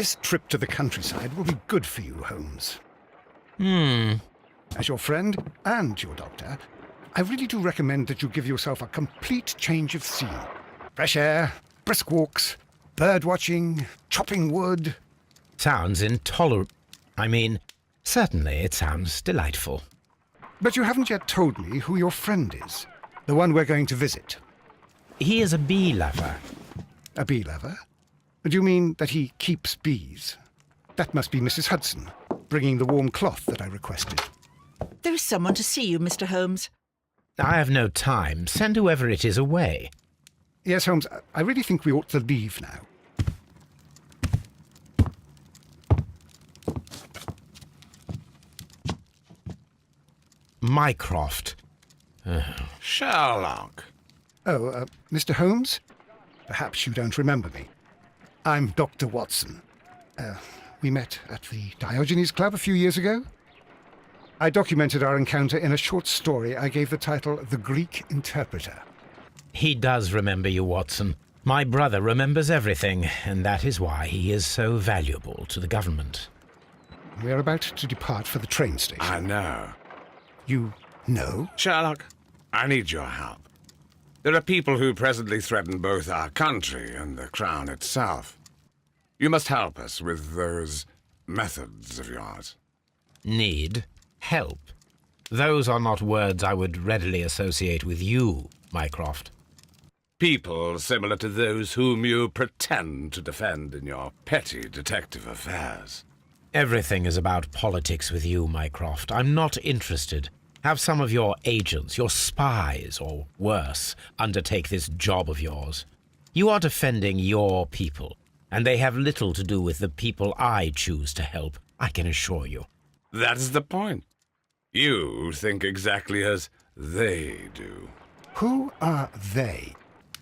This trip to the countryside will be good for you, Holmes. As your friend and your doctor, I really do recommend that you give yourself a complete change of scene. Fresh air, brisk walks, bird watching, chopping wood. Sounds intolerable. Certainly it sounds delightful. But you haven't yet told me who your friend is, the one we're going to visit. He is a bee lover. A bee lover? Do you mean that he keeps bees? That must be Mrs. Hudson, bringing the warm cloth that I requested. There is someone to see you, Mr. Holmes. I have no time. Send whoever it is away. Yes, Holmes, I really think we ought to leave now. Mycroft. Sherlock. Oh, Mr. Holmes? Perhaps you don't remember me. I'm Dr. Watson. We met at the Diogenes Club a few years ago. I documented our encounter in a short story I gave the title The Greek Interpreter. He does remember you, Watson. My brother remembers everything, and that is why he is so valuable to the government. We're about to depart for the train station. I know. You know? Sherlock, I need your help. There are people who presently threaten both our country and the Crown itself. You must help us with those methods of yours. Need? Help? Those are not words I would readily associate with you, Mycroft. People similar to those whom you pretend to defend in your petty detective affairs. Everything is about politics with you, Mycroft. I'm not interested. Have some of your agents, your spies, or worse, undertake this job of yours. You are defending your people, and they have little to do with the people I choose to help, I can assure you. That is the point. You think exactly as they do. Who are they?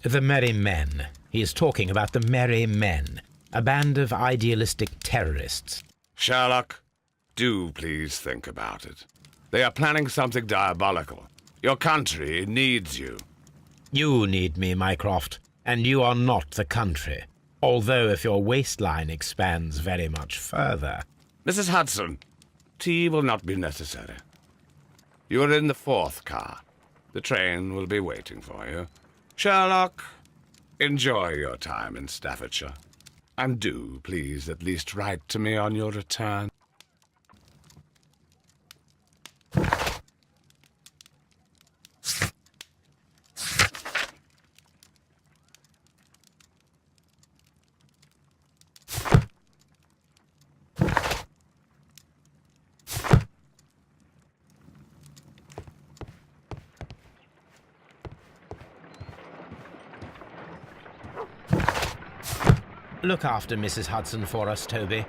The Merry Men. He is talking about the Merry Men, a band of idealistic terrorists. Sherlock, do please think about it. They are planning something diabolical. Your country needs you. You need me, Mycroft, and you are not the country. Although if your waistline expands very much further... Mrs. Hudson, tea will not be necessary. You are in the 4th car. The train will be waiting for you. Sherlock, enjoy your time in Staffordshire. And do, please, at least write to me on your return. Look after Mrs. Hudson for us, Toby.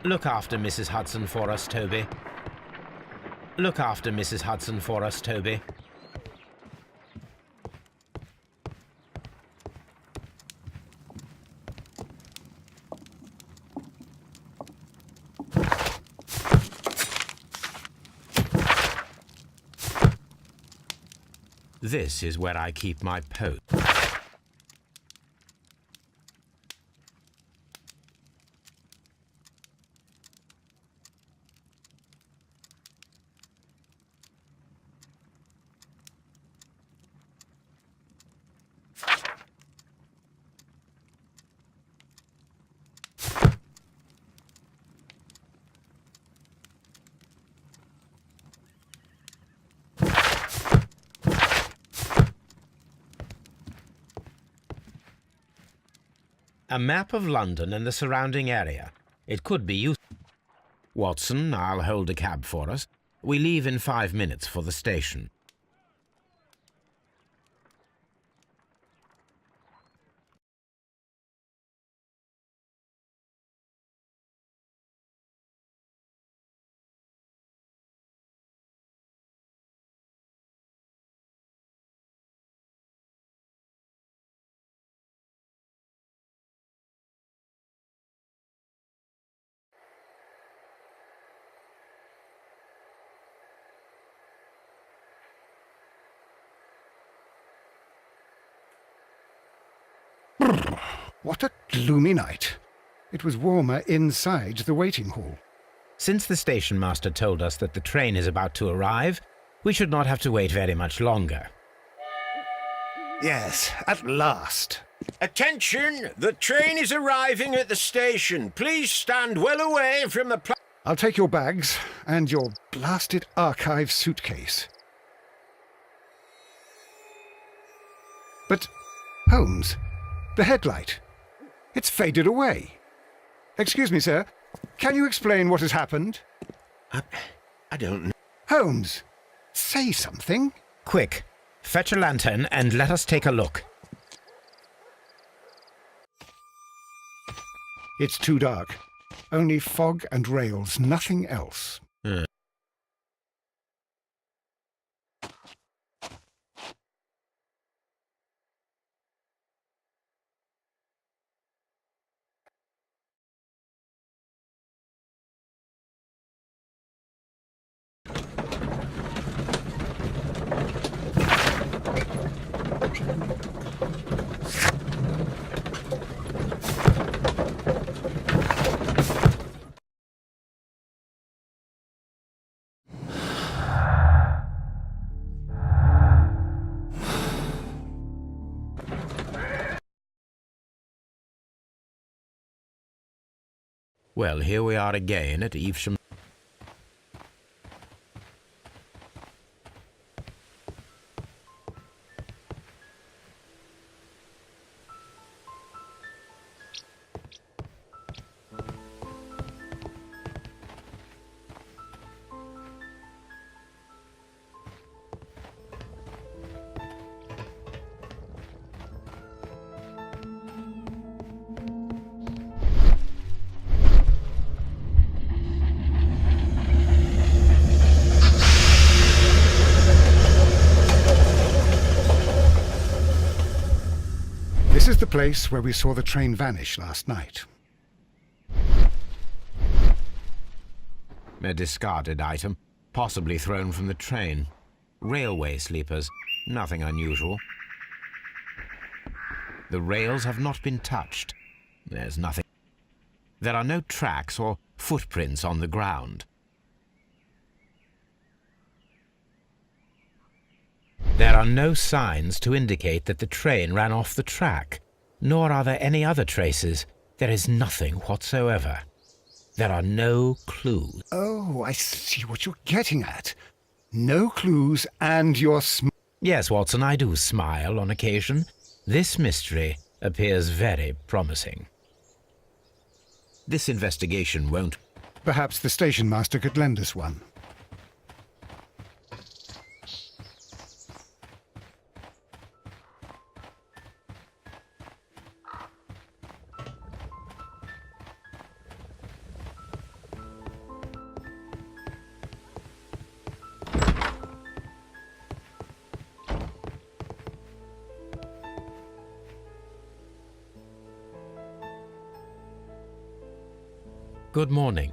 Look after Mrs. Hudson for us, Toby. Look after Mrs. Hudson for us, Toby. This is where I keep my post. A map of London and the surrounding area. It could be useful. Watson, I'll hold a cab for us. We leave in 5 minutes for the station. What a gloomy night. It was warmer inside the waiting hall. Since the station master told us that the train is about to arrive, we should not have to wait very much longer. Yes, at last. Attention! The train is arriving at the station. Please stand well away from the I'll take your bags and your blasted archive suitcase. But, Holmes, the headlight. It's faded away. Excuse me, sir. Can you explain what has happened? I don't know. Holmes, say something. Quick, fetch a lantern and let us take a look. It's too dark. Only fog and rails, nothing else. Well, here we are again at Evesham. This is the place where we saw the train vanish last night. A discarded item, possibly thrown from the train. Railway sleepers, nothing unusual. The rails have not been touched. There's nothing. There are no tracks or footprints on the ground. There are no signs to indicate that the train ran off the track, nor are there any other traces. There is nothing whatsoever. There are no clues. Oh, I see what you're getting at. No clues and you're Yes, Watson, I do smile on occasion. This mystery appears very promising. This investigation won't... Perhaps the station master could lend us one. Good morning.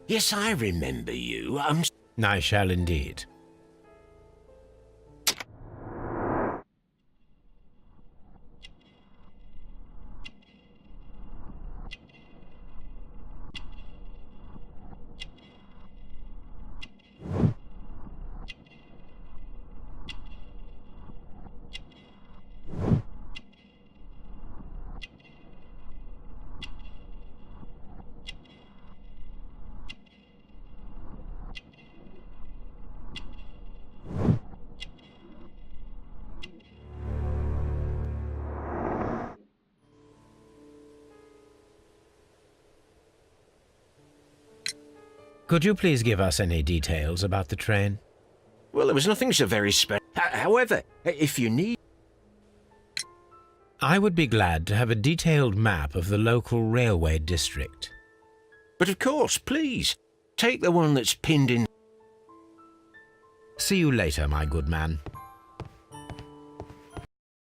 Yes, I remember you. I shall indeed. Could you please give us any details about the train? Well, there was nothing so very special. However, if you need... I would be glad to have a detailed map of the local railway district. But of course, please, take the one that's pinned in... See you later, my good man.